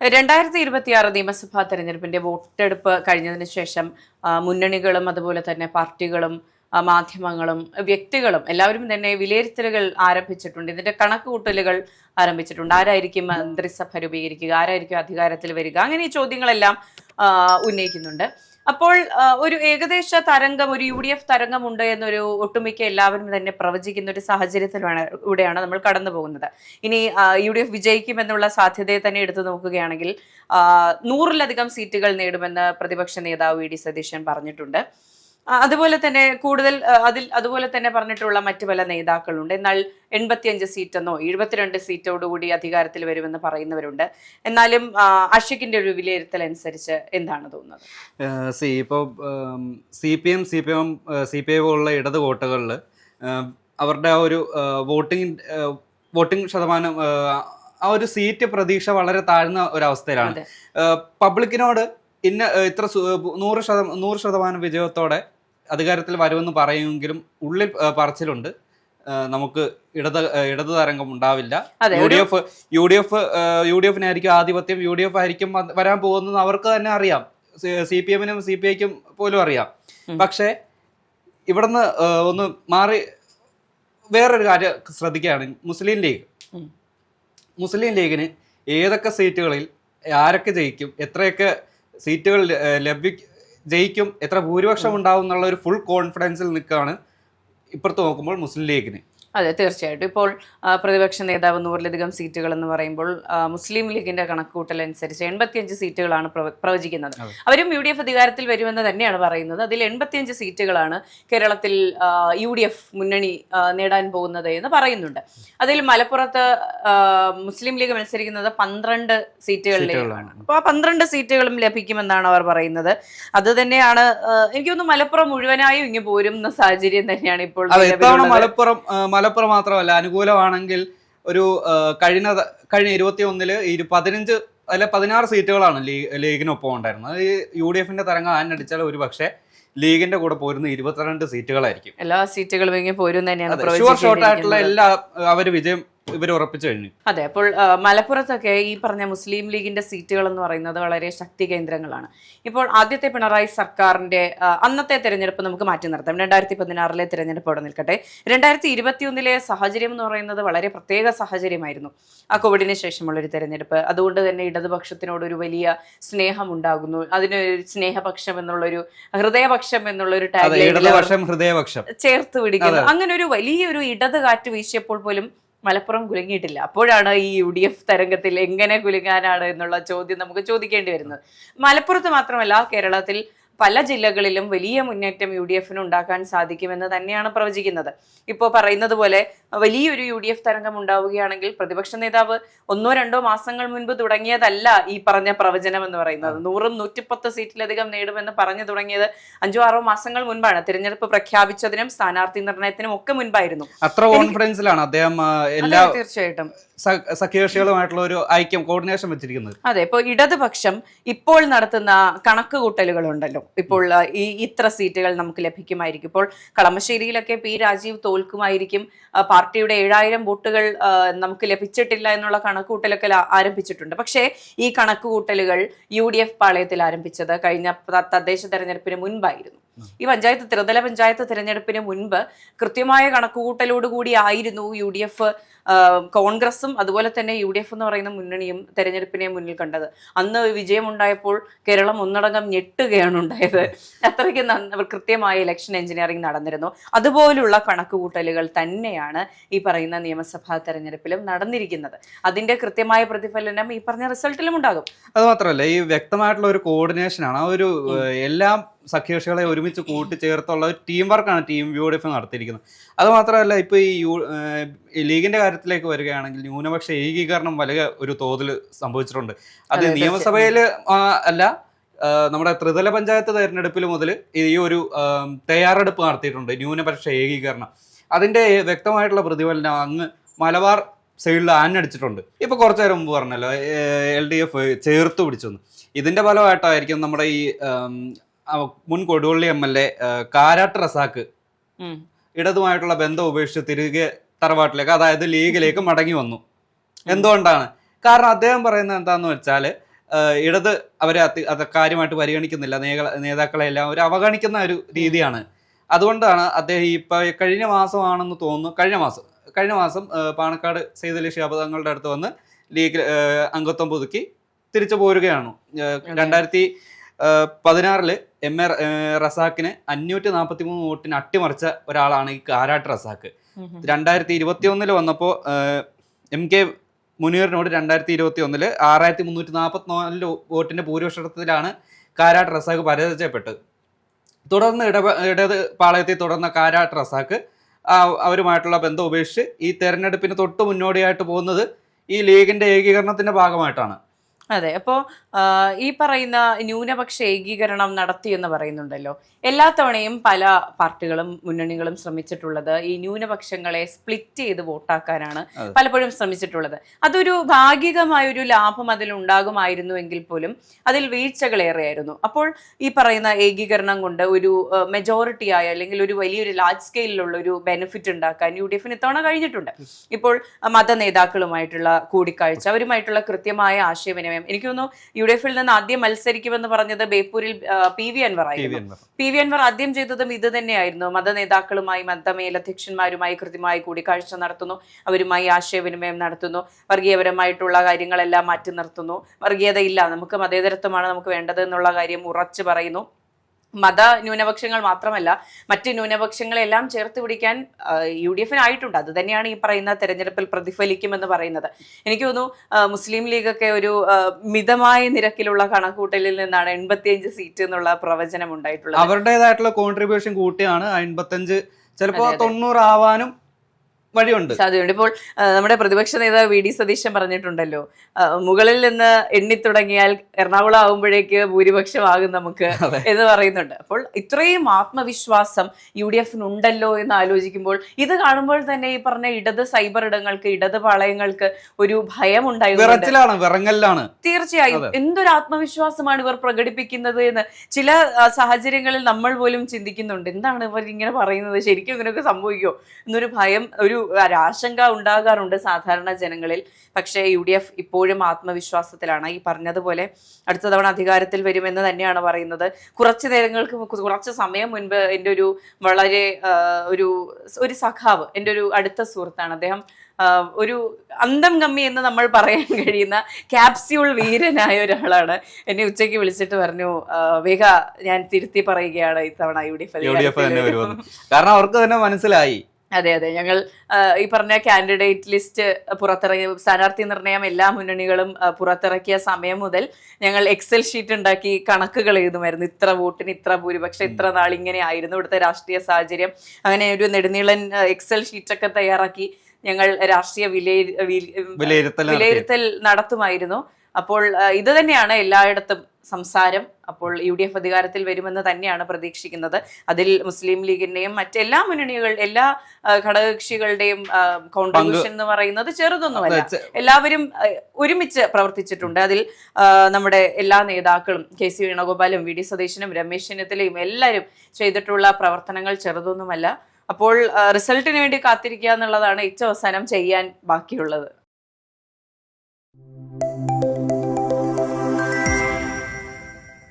2026 നിയമസഭാ തെരഞ്ഞെടുപ്പിന്റെ വോട്ടെടുപ്പ് കഴിഞ്ഞതിന് ശേഷം മുന്നണികളും അതുപോലെ തന്നെ പാർട്ടികളും മാധ്യമങ്ങളും വ്യക്തികളും എല്ലാവരും തന്നെ വിലയിരുത്തലുകൾ ആരംഭിച്ചിട്ടുണ്ട്. ഇതിന്റെ കണക്കുകൂട്ടലുകൾ ആരംഭിച്ചിട്ടുണ്ട്. ആരായിരിക്കും മന്ത്രിസഭ രൂപീകരിക്കുക, ആരായിരിക്കും അധികാരത്തിൽ വരിക, അങ്ങനെ ഈ ചോദ്യങ്ങളെല്ലാം ഉന്നയിക്കുന്നുണ്ട്. അപ്പോൾ ഒരു ഏകദേശ തരംഗം, ഒരു UDF തരംഗമുണ്ട് എന്നൊരു ഒട്ടുമിക്ക എല്ലാവരും തന്നെ പ്രവചിക്കുന്ന ഒരു സാഹചര്യത്തിലൂടെയാണ് നമ്മൾ കടന്നു പോകുന്നത്. ഇനി UDF വിജയിക്കുമെന്നുള്ള സാധ്യതയെ തന്നെ എടുത്തു നോക്കുകയാണെങ്കിൽ 100-ലധികം സീറ്റുകൾ നേടുമെന്ന് പ്രതിപക്ഷ നേതാവ് VD സതീശൻ പറഞ്ഞിട്ടുണ്ട്. അതുപോലെ തന്നെ അതുപോലെ തന്നെ പറഞ്ഞിട്ടുള്ള മറ്റു പല നേതാക്കളുണ്ട്. എന്നാൽ 85 സീറ്റെന്നോ 72 സീറ്റോടുകൂടി അധികാരത്തിൽ വരുമെന്ന് പറയുന്നവരുണ്ട്. എന്നാലും അഷിക്കിന്റെ ഒരു വിലയിരുത്തൽ അനുസരിച്ച് എന്താണ് തോന്നുന്നത്? ഇപ്പോൾ CPI പോലുള്ള ഇടത് വോട്ടുകളിൽ അവരുടെ ആ ഒരു വോട്ടിംഗ് ശതമാനം, ആ ഒരു സീറ്റ് പ്രതീക്ഷ വളരെ താഴ്ന്ന ഒരവസ്ഥയിലാണ്. പബ്ലിക്കിനോട് ഇത്ര 100% വിജയത്തോടെ അധികാരത്തിൽ വരുമെന്ന് പറയുമെങ്കിലും ഉള്ളിൽ പറച്ചിലുണ്ട്, നമുക്ക് ഇടത് തരംഗം ഉണ്ടാവില്ല, UDF-നായിരിക്കും ആധിപത്യം, UDF ആയിരിക്കും വരാൻ പോകുന്നത് അവർക്ക് തന്നെ അറിയാം, CPM-നും CPI-ക്കും പോലും അറിയാം. പക്ഷേ ഇവിടുന്ന് ഒന്ന് മാറി വേറൊരു കാര്യം ശ്രദ്ധിക്കുകയാണ്. മുസ്ലിം ലീഗിന് ഏതൊക്കെ സീറ്റുകളിൽ ആരൊക്കെ ജയിക്കും, എത്രയൊക്കെ സീറ്റുകൾ ജയിക്കും, എത്ര ഭൂരിപക്ഷം ഉണ്ടാവും എന്നുള്ള ഒരു ഫുൾ കോൺഫിഡൻസിൽ നിൽക്കുകയാണ് ഇപ്പുറത്ത് നോക്കുമ്പോൾ മുസ്ലിം ലീഗിന്. അതെ, തീർച്ചയായിട്ടും. ഇപ്പോൾ പ്രതിപക്ഷ നേതാവ് 100-ലധികം സീറ്റുകൾ എന്ന് പറയുമ്പോൾ മുസ്ലിം ലീഗിന്റെ കണക്കുകൂട്ടൽ അനുസരിച്ച് 85 സീറ്റുകളാണ് പ്രവചിക്കുന്നത്. അവരും UDF അധികാരത്തിൽ വരുമെന്ന് തന്നെയാണ് പറയുന്നത്. അതിൽ 85 സീറ്റുകളാണ് കേരളത്തിൽ UDF മുന്നണി നേടാൻ പോകുന്നത് എന്ന് പറയുന്നുണ്ട്. അതിൽ മലപ്പുറത്ത് മുസ്ലിം ലീഗ് മത്സരിക്കുന്നത് 12 സീറ്റുകളിലേക്കാണ്. അപ്പോൾ ആ 12 സീറ്റുകളും ലഭിക്കുമെന്നാണ് അവർ പറയുന്നത്. അത് തന്നെയാണ് എനിക്ക് തോന്നുന്നു മലപ്പുറം മുഴുവനായും ഇങ്ങ് പോരുന്ന സാഹചര്യം തന്നെയാണ് ഇപ്പോൾ. മലപ്പുറം മാത്രമല്ല, അനുകൂലമാണെങ്കിൽ ഒരു കഴിഞ്ഞ 21-ൽ 15 അല്ലെ 16 സീറ്റുകളാണ് ലീഗിനൊപ്പം ഉണ്ടായിരുന്നത്. അത് UDF-ന്റെ തരംഗം ആഞ്ഞടിച്ചാൽ ഒരു പക്ഷേ ലീഗിന്റെ കൂടെ പോരുന്ന 22 സീറ്റുകളായിരിക്കും. എല്ലാ സീറ്റുകളും ഇങ്ങനെ പോരും തന്നെയാണ് എല്ലാ അവര് വിജയം ഇവർ ഉറപ്പിച്ചു കഴിഞ്ഞു. അതെ, അപ്പോൾ മലപ്പുറത്തൊക്കെ ഈ പറഞ്ഞ മുസ്ലിം ലീഗിന്റെ സീറ്റുകൾ എന്ന് പറയുന്നത് വളരെ ശക്തി കേന്ദ്രങ്ങളാണ്. ഇപ്പോൾ ആദ്യത്തെ പിണറായി സർക്കാരിന്റെ അന്നത്തെ തെരഞ്ഞെടുപ്പ് നമുക്ക് മാറ്റി നിർത്താം. 2016-ലെ തെരഞ്ഞെടുപ്പ് അവിടെ നിൽക്കട്ടെ. 2021-ലെ സാഹചര്യം എന്ന് പറയുന്നത് വളരെ പ്രത്യേക സാഹചര്യമായിരുന്നു. ആ കോവിഡിന് ശേഷമുള്ളൊരു തെരഞ്ഞെടുപ്പ്. അതുകൊണ്ട് തന്നെ ഇടതുപക്ഷത്തിനോടൊരു വലിയ സ്നേഹം ഉണ്ടാകുന്നു. അതിന് സ്നേഹപക്ഷം എന്നുള്ളൊരു, ഹൃദയപക്ഷം എന്നുള്ളൊരു ടാഗ് ചേർത്ത് പിടിക്കുന്നു. അങ്ങനെ ഒരു വലിയൊരു ഇടത് കാറ്റ് വീശിയപ്പോൾ പോലും മലപ്പുറം കുലുങ്ങിയിട്ടില്ല. അപ്പോഴാണ് ഈ UDF തരംഗത്തിൽ എങ്ങനെ കുലുങ്ങാനാണ് എന്നുള്ള ചോദ്യം നമുക്ക് ചോദിക്കേണ്ടി വരുന്നത്. മലപ്പുറത്ത് മാത്രമല്ല, കേരളത്തിൽ പല ജില്ലകളിലും വലിയ മുന്നേറ്റം UDF-ന് ഉണ്ടാക്കാൻ സാധിക്കുമെന്ന് തന്നെയാണ് പ്രവചിക്കുന്നത്. ഇപ്പോൾ പറയുന്നത് പോലെ വലിയൊരു UDF തരംഗം ഉണ്ടാവുകയാണെങ്കിൽ പ്രതിപക്ഷ നേതാവ് 1-2 മാസങ്ങൾ മുൻപ് തുടങ്ങിയതല്ല ഈ പറഞ്ഞ പ്രവചനം എന്ന് പറയുന്നത്. 100-110 സീറ്റിലധികം നേടുമെന്ന് പറഞ്ഞു തുടങ്ങിയത് 5-6 മാസങ്ങൾ മുൻപാണ്. തിരഞ്ഞെടുപ്പ് പ്രഖ്യാപിച്ചതിനും സ്ഥാനാർത്ഥി നിർണയത്തിനും ഒക്കെ മുൻപായിരുന്നു. അത്ര കോൺഫിഡൻസിലാണ് അദ്ദേഹം തീർച്ചയായിട്ടും സഖ്യകക്ഷികളുമായിട്ടുള്ള ഒരു ഐക്യം, കോർഡിനേഷൻ വെച്ചിരിക്കുന്നത്. അതെ, ഇപ്പോൾ ഇടതുപക്ഷം ഇപ്പോൾ നടത്തുന്ന കണക്കുകൂട്ടലുകളുണ്ടല്ലോ, ഇപ്പോൾ ഇത്ര സീറ്റുകൾ നമുക്ക് ലഭിക്കുമായിരിക്കും. ഇപ്പോൾ കളമശ്ശേരിയിലൊക്കെ P രാജീവ് തോൽക്കുമായിരിക്കും, പാർട്ടിയുടെ 7000 വോട്ടുകൾ നമുക്ക് ലഭിച്ചിട്ടില്ല എന്നുള്ള കണക്കുകൂട്ടലൊക്കെ ആരംഭിച്ചിട്ടുണ്ട്. പക്ഷേ ഈ കണക്കുകൂട്ടലുകൾ UDF പാളയത്തിൽ ആരംഭിച്ചത് കഴിഞ്ഞ തദ്ദേശ തെരഞ്ഞെടുപ്പിന് മുൻപായിരുന്നു. ഈ ത്രിതല പഞ്ചായത്ത് തെരഞ്ഞെടുപ്പിന് മുൻപ് കൃത്യമായ കണക്കുകൂട്ടലോടുകൂടി ആയിരുന്നു UDF, കോൺഗ്രസും അതുപോലെ തന്നെ UDF എന്ന് പറയുന്ന മുന്നണിയും തെരഞ്ഞെടുപ്പിനെ മുന്നിൽ കണ്ടത്. അന്ന് വിജയമുണ്ടായപ്പോൾ കേരളം ഒന്നടങ്കം ഞെട്ടുകയാണ് ഉണ്ടായത്. അത്രയ്ക്ക് കൃത്യമായ ഇലക്ഷൻ എഞ്ചിനീയറിംഗ് നടന്നിരുന്നു. അതുപോലുള്ള കണക്കുകൂട്ടലുകൾ തന്നെയാണ് ഈ പറയുന്ന നിയമസഭാ തെരഞ്ഞെടുപ്പിലും നടന്നിരിക്കുന്നത്. അതിന്റെ കൃത്യമായ പ്രതിഫലനം ഈ പറഞ്ഞ റിസൾട്ടിലും ഉണ്ടാകും. അത് മാത്രമല്ല, ഈ വ്യക്തമായിട്ടുള്ള ഒരു കോർഡിനേഷനാണ്, ആ ഒരു എല്ലാം സഖ്യകക്ഷികളെ ഒരുമിച്ച് കൂട്ടിച്ചേർത്തുള്ള ഒരു ടീം വർക്കാണ് UDF നടത്തിയിരിക്കുന്നത്. അതുമാത്രമല്ല, ഇപ്പോൾ ഈ ലീഗിന്റെ കാര്യത്തിലേക്ക് വരികയാണെങ്കിൽ ന്യൂനപക്ഷ ഏകീകരണം വലിയ ഒരു തോതിൽ സംഭവിച്ചിട്ടുണ്ട്. അത് നിയമസഭയിൽ അല്ല, നമ്മുടെ ത്രിതല പഞ്ചായത്ത് തെരഞ്ഞെടുപ്പിൽ മുതൽ ഈ ഒരു തയ്യാറെടുപ്പ് നടത്തിയിട്ടുണ്ട്, ന്യൂനപക്ഷ ഏകീകരണം. അതിന്റെ വ്യക്തമായിട്ടുള്ള പ്രതിഫലനം അങ്ങ് മലബാർ സൈഡിൽ ആഞ്ഞടിച്ചിട്ടുണ്ട്. ഇപ്പൊ കുറച്ചു നേരം മുമ്പ് പറഞ്ഞല്ലോ LDF ചേർത്ത് പിടിച്ചെന്ന്. ഇതിന്റെ ഫലമായിട്ടായിരിക്കും നമ്മുടെ ഈ മുൻ കൊടുവള്ളി MLA കാരാട്ട് റസാക്ക് ഇടതുമായിട്ടുള്ള ബന്ധം ഉപേക്ഷിച്ച് തിരികെ തറവാട്ടിലേക്ക്, അതായത് ലീഗിലേക്ക് മടങ്ങി വന്നു. എന്തുകൊണ്ടാണ്? കാരണം അദ്ദേഹം പറയുന്നത് എന്താന്ന് വെച്ചാൽ ഇടത് അവരെ അത് കാര്യമായിട്ട് പരിഗണിക്കുന്നില്ല, നേതാക്കളെ എല്ലാം അവർ അവഗണിക്കുന്ന ഒരു രീതിയാണ്. അതുകൊണ്ടാണ് അദ്ദേഹം ഇപ്പൊ കഴിഞ്ഞ മാസമാണെന്ന് തോന്നുന്നു, കഴിഞ്ഞ മാസം പാണക്കാട് സെയ്ദലി ശിഹാബ് തങ്ങളുടെ അടുത്ത് വന്ന് ലീഗ് അംഗത്വം പുതുക്കി തിരിച്ചു പോരുകയാണ്. 2016 എം എ റസാഖിന് 543 വോട്ടിന് അട്ടിമറിച്ച ഒരാളാണ് ഈ കാരാട്ട് റസാഖ്. 2021 വന്നപ്പോൾ എം കെ മുനീറിനോട് 2021 6344 വോട്ടിന്റെ ഭൂരിപക്ഷത്തിലാണ് കാരാട്ട് റസാഖ് പരാജയപ്പെട്ടത്. തുടർന്ന് ഇടത് പാളയത്തിൽ തുടർന്ന കാരാട്ട് റസാഖ് അവരുമായിട്ടുള്ള ബന്ധം ഉപേക്ഷിച്ച് ഈ തെരഞ്ഞെടുപ്പിന് തൊട്ട് മുന്നോടിയായിട്ട് പോകുന്നത് ഈ ലീഗിന്റെ ഏകീകരണത്തിന്റെ ഭാഗമായിട്ടാണ്. അതെ, അപ്പോൾ ഈ പറയുന്ന ന്യൂനപക്ഷ ഏകീകരണം നടത്തി എന്ന് പറയുന്നുണ്ടല്ലോ. എല്ലാ തവണയും പല പാർട്ടികളും മുന്നണികളും ശ്രമിച്ചിട്ടുള്ളത് ഈ ന്യൂനപക്ഷങ്ങളെ സ്പ്ലിറ്റ് ചെയ്ത് വോട്ടാക്കാനാണ് പലപ്പോഴും ശ്രമിച്ചിട്ടുള്ളത്. അതൊരു ഭാഗികമായൊരു ലാഭം അതിലുണ്ടാകുമായിരുന്നു എങ്കിൽ പോലും അതിൽ വീഴ്ചകളേറെയായിരുന്നു. അപ്പോൾ ഈ പറയുന്ന ഏകീകരണം കൊണ്ട് ഒരു മെജോറിറ്റി ആയ അല്ലെങ്കിൽ ഒരു വലിയൊരു ലാർജ് സ്കെയിലുള്ള ഒരു ബെനിഫിറ്റ് ഉണ്ടാക്കാൻ UDF ഇത്തവണ കഴിഞ്ഞിട്ടുണ്ട്. ഇപ്പോൾ മത നേതാക്കളുമായിട്ടുള്ള കൂടിക്കാഴ്ച, അവരുമായിട്ടുള്ള കൃത്യമായ ആശയവിനിമയം. എനിക്ക് തോന്നുന്നു UDF നിന്ന് ആദ്യം മത്സരിക്കുമെന്ന് പറഞ്ഞത് ബേപ്പൂരിൽ PV Anwar ആയിരുന്നു. PV Anwar ആദ്യം ചെയ്തതും ഇത് തന്നെയായിരുന്നു. മത നേതാക്കളുമായി, മതമേലധ്യക്ഷന്മാരുമായി കൃത്യമായി കൂടിക്കാഴ്ച നടത്തുന്നു, അവരുമായി ആശയവിനിമയം നടത്തുന്നു, വർഗീയപരമായിട്ടുള്ള കാര്യങ്ങളെല്ലാം മാറ്റി നിർത്തുന്നു. വർഗീയതയില്ല, നമുക്ക് മതേതരത്വമാണ് നമുക്ക് വേണ്ടത് എന്നുള്ള കാര്യം ഉറച്ചു പറയുന്നു. മത ന്യൂനപക്ഷങ്ങൾ മാത്രമല്ല മറ്റ് ന്യൂനപക്ഷങ്ങളെല്ലാം ചേർത്ത് പിടിക്കാൻ UDF ആയിട്ടുണ്ട്. അത് തന്നെയാണ് ഈ പറയുന്ന തെരഞ്ഞെടുപ്പിൽ പ്രതിഫലിക്കുമെന്ന് പറയുന്നത്. എനിക്ക് തോന്നുന്നു മുസ്ലിം ലീഗൊക്കെ ഒരു മിതമായ നിരക്കിലുള്ള കണക്കൂട്ടലിൽ നിന്നാണ് 85 സീറ്റ് എന്നുള്ള പ്രവചനം ഉണ്ടായിട്ടുള്ളത്. അവരുടേതായിട്ടുള്ള കോൺട്രിബ്യൂഷൻ കൂട്ടിയാണ് 85, ചിലപ്പോൾ 90 ആവാനും വഴിയുണ്ട്, സാധ്യതയുണ്ട്. ഇപ്പോൾ നമ്മുടെ പ്രതിപക്ഷ നേതാവ് VD സതീശൻ പറഞ്ഞിട്ടുണ്ടല്ലോ, മുകളിൽ നിന്ന് എണ്ണിത്തുടങ്ങിയാൽ എറണാകുളം ആകുമ്പോഴേക്ക് ഭൂരിപക്ഷമാകും നമുക്ക് എന്ന് പറയുന്നുണ്ട്. അപ്പോൾ ഇത്രയും ആത്മവിശ്വാസം UDF ഉണ്ടല്ലോ എന്ന് ആലോചിക്കുമ്പോൾ, ഇത് കാണുമ്പോൾ തന്നെ ഈ പറഞ്ഞ ഇടത് സൈബർ ഇടങ്ങൾക്ക്, ഇടത് പാളയങ്ങൾക്ക് ഒരു ഭയം ഉണ്ടായിരുന്നു. തീർച്ചയായും എന്തൊരു ആത്മവിശ്വാസമാണ് ഇവർ പ്രകടിപ്പിക്കുന്നത് എന്ന് ചില സാഹചര്യങ്ങളിൽ നമ്മൾ പോലും ചിന്തിക്കുന്നുണ്ട്. എന്താണ് ഇവർ ഇങ്ങനെ പറയുന്നത്, ശരിക്കും ഇങ്ങനെയൊക്കെ സംഭവിക്കുമോ എന്നൊരു ഭയം, ഒരു ആശങ്ക ഉണ്ടാകാറുണ്ട് സാധാരണ ജനങ്ങളിൽ. പക്ഷേ UDF ഇപ്പോഴും ആത്മവിശ്വാസത്തിലാണ്. ഈ പറഞ്ഞതുപോലെ അടുത്ത തവണ അധികാരത്തിൽ വരുമെന്ന് തന്നെയാണ് പറയുന്നത്. കുറച്ച് സമയം മുൻപ് എൻ്റെ ഒരു വളരെ ഒരു സഖാവ്, എൻ്റെ ഒരു അടുത്ത സുഹൃത്താണ്, അദ്ദേഹം ഒരു അന്തം കമ്മി എന്ന് നമ്മൾ പറയാൻ കഴിയുന്ന ക്യാപ്സ്യൂൾ വീരനായ ഒരാളാണ്. എന്നെ ഉച്ചയ്ക്ക് വിളിച്ചിട്ട് പറഞ്ഞു, വേഗ ഞാൻ തിരുത്തി പറയുകയാണ്, ഇത്തവണ UDF കാരണം അവർക്ക് തന്നെ മനസ്സിലായി. അതെ, ഞങ്ങൾ ഈ പറഞ്ഞ കാൻഡിഡേറ്റ് ലിസ്റ്റ് പുറത്തിറങ്ങിയ, സ്ഥാനാർത്ഥി നിർണയം എല്ലാ മുന്നണികളും പുറത്തിറക്കിയ സമയം മുതൽ ഞങ്ങൾ എക്സൽ ഷീറ്റ് ഉണ്ടാക്കി കണക്കുകൾ എഴുതുമായിരുന്നു. ഇത്ര വോട്ടിന് ഇത്ര ഭൂരിപക്ഷം, ഇത്ര നാൾ ഇങ്ങനെ ആയിരുന്നു ഇവിടുത്തെ രാഷ്ട്രീയ സാഹചര്യം. അങ്ങനെ ഒരു നെടുനീളൻ എക്സൽ ഷീറ്റൊക്കെ തയ്യാറാക്കി ഞങ്ങൾ രാഷ്ട്രീയ വിലയിരുത്തൽ നടത്തുമായിരുന്നു. അപ്പോൾ ഇത് തന്നെയാണ് എല്ലായിടത്തും സംസാരം. അപ്പോൾ UDF അധികാരത്തിൽ വരുമെന്ന് തന്നെയാണ് പ്രതീക്ഷിക്കുന്നത്. അതിൽ മുസ്ലിം ലീഗിന്റെയും മറ്റെല്ലാ എല്ലാ ഘടകകക്ഷികളുടെയും കോൺട്രിബ്യൂഷൻ എന്ന് പറയുന്നത് ചെറുതൊന്നുമല്ല. എല്ലാവരും ഒരുമിച്ച് പ്രവർത്തിച്ചിട്ടുണ്ട്. അതിൽ നമ്മുടെ എല്ലാ നേതാക്കളും, KC വേണുഗോപാലും VD സതീശനും രമേശ് ചെന്നിത്തലയും എല്ലാവരും ചെയ്തിട്ടുള്ള പ്രവർത്തനങ്ങൾ ചെറുതൊന്നുമല്ല. അപ്പോൾ റിസൾട്ടിന് വേണ്ടി കാത്തിരിക്കുക എന്നുള്ളതാണ് ഏറ്റവും അവസാനം ചെയ്യാൻ ബാക്കിയുള്ളത്.